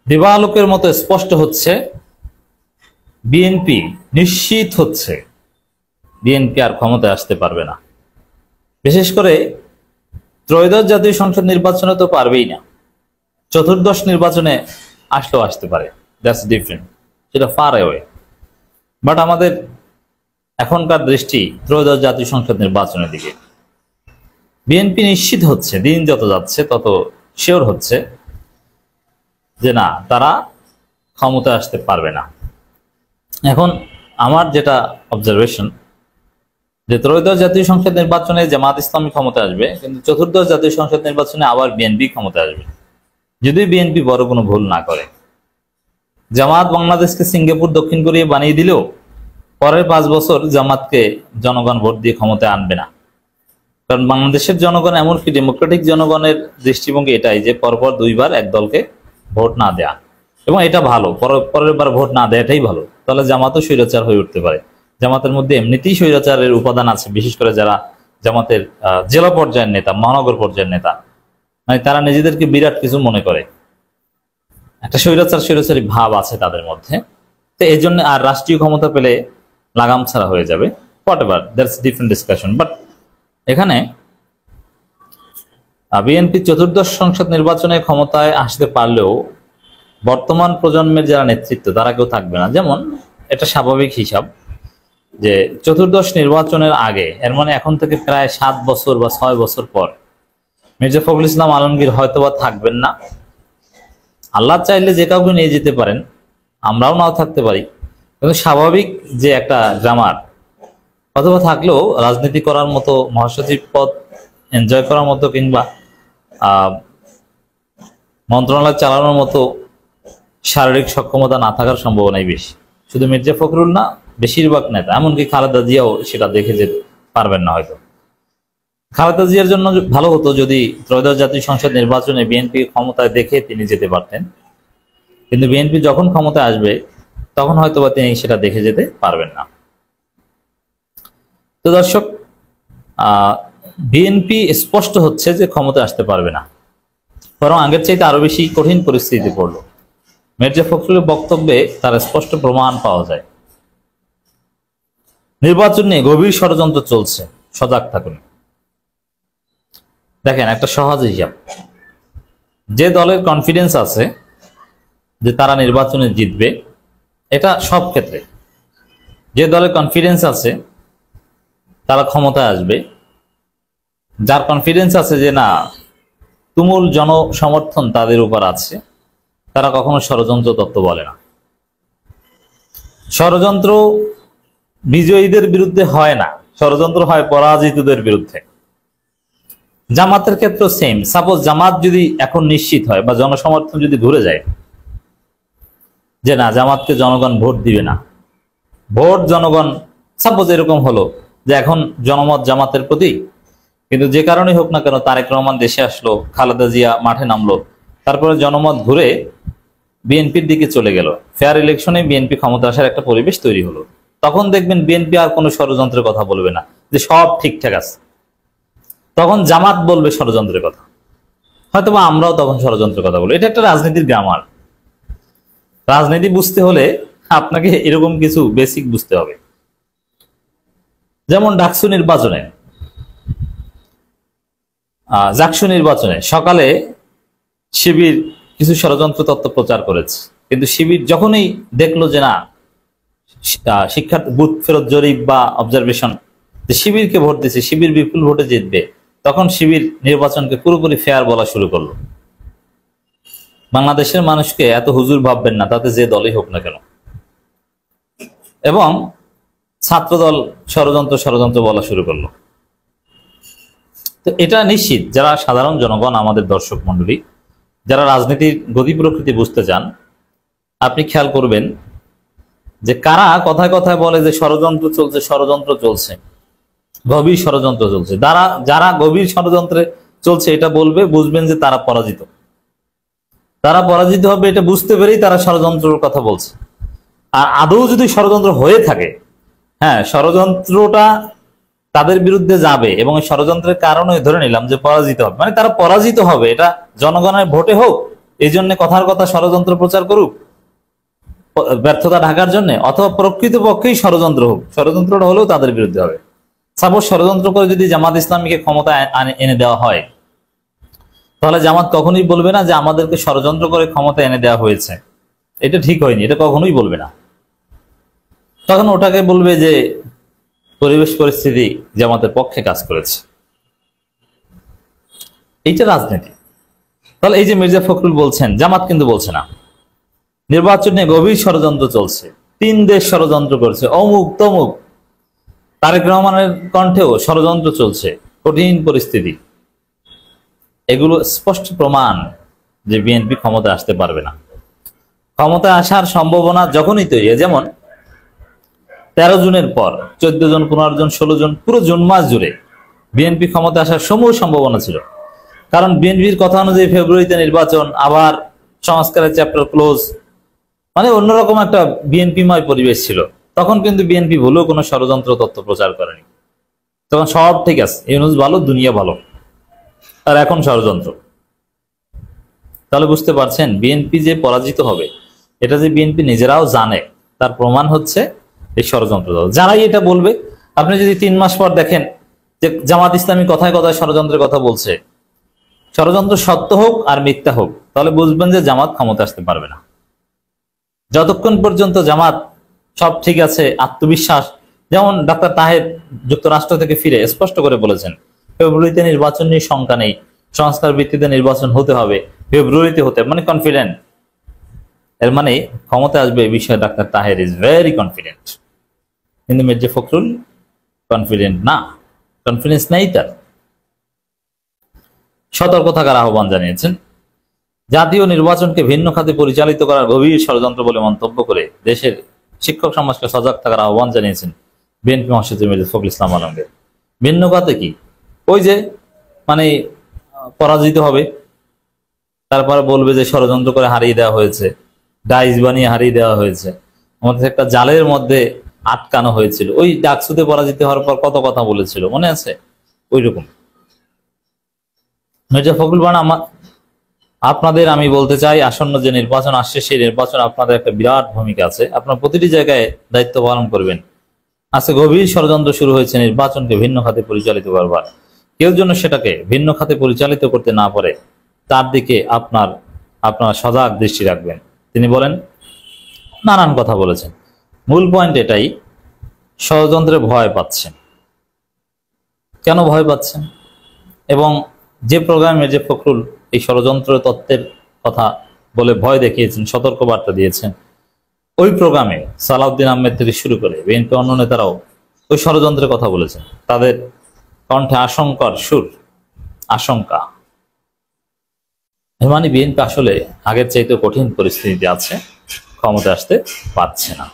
দিবালোকের মতো স্পষ্ট হচ্ছে বিএনপি নিশ্চিত হচ্ছে বিএনপি আর ক্ষমতায় আসতে পারবে না। বিশেষ করে ত্রয়োদশ জাতীয় সংসদ নির্বাচনে তো পারবেই না, চতুর্দশ নির্বাচনে আসলেও আসতে পারে, দ্যাটস ডিফারেন্ট, সেটা ফার অ্যাওয়ে। বাট আমাদের এখনকার দৃষ্টি ত্রয়োদশ জাতীয় সংসদ নির্বাচনের দিকে। বিএনপি নিশ্চিত হচ্ছে, দিন যত যাচ্ছে তত শিওর হচ্ছে যে না, তারা ক্ষমতায় আসতে পারবে না। এখন আমার যেটা অবজারভেশন, যে ত্রয়োদশ জাতীয় সংসদ নির্বাচনে জামাত ইসলামী ক্ষমতা আসবে, কিন্তু চতুর্দশ জাতীয় সংসদ নির্বাচনে আবার বিএনপি ক্ষমতা আসবে, যদি বিএনপি বড় কোনো ভুল না করে। জামাত বাংলাদেশকে সিঙ্গাপুর দক্ষিণ কোরিয়া বানিয়ে দিলেও পরের 5 বছর জামাতকে জনগণ ভোট দিয়ে ক্ষমতায় আনবে না। কারণ বাংলাদেশের জনগণ, এমনকি ডেমোক্রেটিক জনগণের দৃষ্টিভঙ্গি এটাই যে পরপর 2 বার এক দলকে ভোট না দেয়া, এবং এটা ভালো, পরের বার ভোট না দেয়াটাই ভালো। তাহলে জামাতও স্বৈরাচার হয়ে উঠতে পারে। জামাতের মধ্যে এমনিতেই স্বৈরাচারের উপাদান আছে, বিশেষ করে যারা জামাতের জেলা পর্যায়ের নেতা, মহানগর পর্যায়ের নেতা, মানে তারা নিজেদেরকে বিরাট কিছু মনে করে, একটা স্বৈরাচারী ভাব আছে তাদের মধ্যে। তো এই জন্য আর রাষ্ট্রীয় ক্ষমতা পেলে লাগাম ছাড়া হয়ে যাবে, whatever, that's different discussion. But এখানে বিএনপি চতুর্দশ সংসদ নির্বাচনে ক্ষমতায় আসতে পারলেও বর্তমান প্রজন্মের যারা নেতৃত্ব তারা কেউ থাকবে না। যেমন এটা স্বাভাবিক হিসাব যে চতুর্দশ নির্বাচনের আগে, এর মানে এখন থেকে প্রায় 7 বছর বা 6 বছর পর মির্জা ফখরুল ইসলাম আলমগীর হয়তোবা থাকবেন না। আল্লাহ চাইলে যে কাউকে নিয়ে যেতে পারেন, আমরাও নাও থাকতে পারি, কিন্তু স্বাভাবিক যে একটা গ্রামার, অথবা থাকলেও রাজনীতি করার মতো, মহাসচিব পদ এনজয় করার মতো, কিংবা মন্ত্রণালয় চালানোর মতো শারীরিক সক্ষমতা না থাকার সম্ভাবনাই বেশি। শুধু মির্জা ফখরুল না, বেশিরভাগ নেতা, এমনকি খালেদা জিয়াও সেটা দেখে যেতে পারবেন না হয়তো। খালেদা জিয়ার জন্য ভালো হতো যদি ত্রয়োদশ জাতীয় সংসদ নির্বাচনে বিএনপি ক্ষমতায় দেখে তিনি যেতে পারতেন, কিন্তু বিএনপি যখন ক্ষমতায় আসবে তখন হয়তোবা তিনি সেটা দেখে যেতে পারবেন না। তো দর্শক, বিএনপি স্পষ্ট হচ্ছে যে ক্ষমতায় আসতে পারবে না, বরং আগের চাইতে আরো বেশি কঠিন পরিস্থিতি পড়লো। মির্জা ফখরুলের বক্তব্যে তার স্পষ্ট প্রমাণ পাওয়া যায়। নির্বাচন নিয়ে গভীর ষড়যন্ত্র চলছে, সজাগ থাকুন। দেখেন, একটা সহজ হিসাব, যে দলের কনফিডেন্স আছে যে তারা নির্বাচনে জিতবে, এটা সব ক্ষেত্রে, যে দলের কনফিডেন্স আছে তারা ক্ষমতায় আসবে, যার কনফিডেন্স আছে যে না, তুমুল জনসমর্থন তাদের উপর আছে, তারা কখনো ষড়যন্ত্র তত্ত্ব বলে না। ষড়যন্ত্র বিজয়ীদের বিরুদ্ধে হয় না, ষড়যন্ত্র হয় পরাজিতদের বিরুদ্ধে। জামাতের ক্ষেত্রে সেম। সাপোজ জামাত যদি এখন নিশ্চিত হয় বা জনসমর্থন যদি ঘুরে যায় যে না, জামাতকে জনগণ ভোট দিবে না, ভোট জনগণ, সাপোজ এরকম হলো যে এখন জনমত জামাতের প্রতি, কিন্তু যে কারণে হোক না কেন তারেক রহমান দেশে আসলো, খালেদা জিয়া মাঠে নামলো, তারপরে জনমত ঘুরে বিএনপির দিকে চলে গেল, ফেয়ার ইলেকশনে বিএনপি ক্ষমতা আসার একটা পরিবেশ তৈরি হলো, তখন দেখবেন বিএনপি আর কোনো ষড়যন্ত্রের কথা বলবে না, যে সব ঠিকঠাক আছে। তখন জামাত বলবে ষড়যন্ত্রের কথা, হয়তোবা আমরাও তখন ষড়যন্ত্রের কথা বলবো। এটা একটা রাজনীতির গ্রামার। রাজনীতি বুঝতে হলে আপনাকে এরকম কিছু বেসিক বুঝতে হবে। যেমন ডাকসু নির্বাচনে, জাকসু নির্বাচনে সকালে শিবির কিছু ষড়যন্ত্র তত্ত্ব প্রচার করেছে, কিন্তু শিবির যখনই দেখলো যে না, শিক্ষার্থী বুথ ফেরত জরিপ বা অবজারভেশন, যে শিবিরকে ভোট দিচ্ছে, শিবির বিপুল ভোটে জিতবে, তখন শিবির নির্বাচনকে পুরোপুরি ফেয়ার বলা শুরু করলো। বাংলাদেশের মানুষকে এত হুজুর ভাববেন না, তাতে যে দলই হোক না কেন। এবং ছাত্রদল ষড়যন্ত্র বলা শুরু করলো। তো এটা নিশ্চিত, যারা সাধারণ জনগণ, আমাদের দর্শক মন্ডলী, যারা রাজনীতির গতি প্রকৃতি বুঝতে চান, আপনি খেয়াল করবেন যে কারা কথায় কথায় বলে যে ষড়যন্ত্র চলছে, গভীর ষড়যন্ত্র চলছে। যারা গভীর ষড়যন্ত্রে চলছে এটা বলবে, বুঝবেন যে তারা পরাজিত। তারা পরাজিত হবে এটা বুঝতে পেরেই তারা ষড়যন্ত্রের কথা বলছে। আর আদৌ যদি ষড়যন্ত্র হয়ে থাকে, হ্যাঁ, ষড়যন্ত্রটা তাদের বিরুদ্ধে যাবে এবং ষড়যন্ত্রের কারণে ধরে নিলাম যে পরাজিত হবে, মানে তারা পরাজিত হবে, এটা জনগণের ভোটে হোক এই জন্য কথার কথা ষড়যন্ত্র প্রচার করুক ব্যর্থতা ঢাকার জন্য, অথবা প্রকৃতপক্ষেই ষড়যন্ত্র হোক, ষড়যন্ত্রটা হলেও তাদের বিরুদ্ধে হবে। সাপোজ ষড়যন্ত্র করে যদি জামাত ইসলামীকে ক্ষমতায় এনে দেওয়া হয়, তাহলে জামাত কখনোই বলবে না যে আমাদেরকে ষড়যন্ত্র করে ক্ষমতা এনে দেওয়া হয়েছে, এটা ঠিক হয়নি, এটা কখনোই বলবে না। তখন ওটাকে বলবে যে পরিবেশ পরিস্থিতি জামাতের পক্ষে কাজ করেছে। এইটা রাজনীতি। তাহলে এই যে মির্জা ফখরুল বলছেন, জামাত কিন্তু বলছে না, নির্বাচন নিয়ে গভীর ষড়যন্ত্র চলছে, 3 দেশ ষড়যন্ত্র করছে, অমুক তমুক, তারেক রহমানের কণ্ঠেও ষড়যন্ত্র চলছে, কঠিন পরিস্থিতি। এগুলো স্পষ্ট প্রমাণ যে বিএনপি ক্ষমতায় আসতে পারবে না। ক্ষমতায় আসার সম্ভাবনা যখনই তৈরি হয়, যেমন 13 জুনের পর 14 জন, 15 জন, 16 জন, পুরো জুন মাস জুড়ে বিএনপি ক্ষমতায় আসার সমূহ সম্ভাবনা ছিল। কারণ বিএনপির কথা অনুযায়ী ফেব্রুয়ারিতে নির্বাচন, আবার সংস্কারের চ্যাপ্টার ক্লোজ, মানে অন্যরকম একটা বিএনপিময় পরিবেশ ছিল। তখন কিন্তু বিএনপি ভুলেও কোনো ষড়যন্ত্র তত্ত্ব প্রচার করেনি, তখন সব ঠিক আছে, ইউনুস ভালো, দুনিয়া ভালো। আর এখন ষড়যন্ত্র। তাহলে বুঝতে পারছেন বিএনপি যে পরাজিত হবে, এটা যে বিএনপি নিজেরাও জানে, তার প্রমাণ হচ্ছে এই ষড়যন্ত্র। যারাই এটা বলবে, আপনি যদি 3 মাস পর দেখেন যে জামাত ইসলামী কথায় কথায় ষড়যন্ত্রের কথা বলছে, ষড়যন্ত্র সত্য হোক আর মিথ্যা হোক, তাহলে বুঝবেন যে জামাত ক্ষমতা আসতে পারবে না। যতক্ষণ পর্যন্ত জামাত সব ঠিক আছে, আত্মবিশ্বাস, যেমন ডাক্তার তাহের যুক্তরাষ্ট্র থেকে ফিরে স্পষ্ট করে বলেছেন ফেব্রুয়ারিতে নির্বাচন নিয়ে শঙ্কা নেই, সংস্কার ভিত্তিতে নির্বাচন হতে হবে, ফেব্রুয়ারিতে হতে, মানে কনফিডেন্ট। এর মানে ক্ষমতা আসবে এই বিষয়ে doctor Taher is very confident. কিন্তু মির্জা ফখরুল কনফিডেন্ট না, কনফিডেন্স নেই তার। সতর্ক থাকার আহ্বান জানিয়েছেন। জাতীয় নির্বাচনকে ভিন্ন খাতে পরিচালিত করার গভীর ষড়যন্ত্র বলে মন্তব্য করে দেশের শিক্ষক সমাজকে সজাগ থাকার আহ্বান জানিয়েছেন বিএনপি মহাসচিব মির্জা ফখরুল ইসলাম আলমগীর। ভিন্ন খাতে কি? ওই যে মানে পরাজিত হবে, তারপরে বলবে যে ষড়যন্ত্র করে হারিয়ে দেওয়া হয়েছে, ডাইস বানিয়ে হারিয়ে দেওয়া হয়েছে, আমাদের একটা জালের মধ্যে আটকানো হয়েছিল। ওই ডাকসুতে পরাজিত হওয়ার পর কত কথা বলেছিল, মনে আছে? ওই রকম। মির্জা ফখরুল বান, আপনাদের আমি বলতে চাই, আসন্ন যে নির্বাচন আসছে, সেই নির্বাচন আপনাদের একটা বিরাট ভূমিকা আছে, আপনার প্রতিটি জায়গায় দায়িত্ব পালন করবেন। আজকে গভীর ষড়যন্ত্র শুরু হয়েছে নির্বাচনকে ভিন্ন খাতে পরিচালিত করবার। কেউ যেন সেটাকে ভিন্ন খাতে পরিচালিত করতে না পারে, তার দিকে আপনার সজাগ দৃষ্টি রাখবেন। তিনি বলেন, নানান কথা বলেছেন, মূল পয়েন্ট এটাই, ষড়যন্ত্রে ভয় পাচ্ছেন। কেন ভয় পাচ্ছেন? এবং যে প্রোগ্রামে মির্জা ফখরুল এই ষড়যন্ত্র তত্ত্বের কথা বলে ভয় দেখিয়েছেন, সতর্ক বার্তা দিয়েছেন, ওই প্রোগ্রামে সালাউদ্দিন আহমেদ থেকে শুরু করে বিএনপি অন্য নেতারাও ওই ষড়যন্ত্রের কথা বলেছেন। তাদের কণ্ঠে আশঙ্কার সুর, আশঙ্কা। মানে বিএনপি আসলে আগের চাইতে কঠিন পরিস্থিতিতে আছে, ক্ষমতা আসতে পারছে না।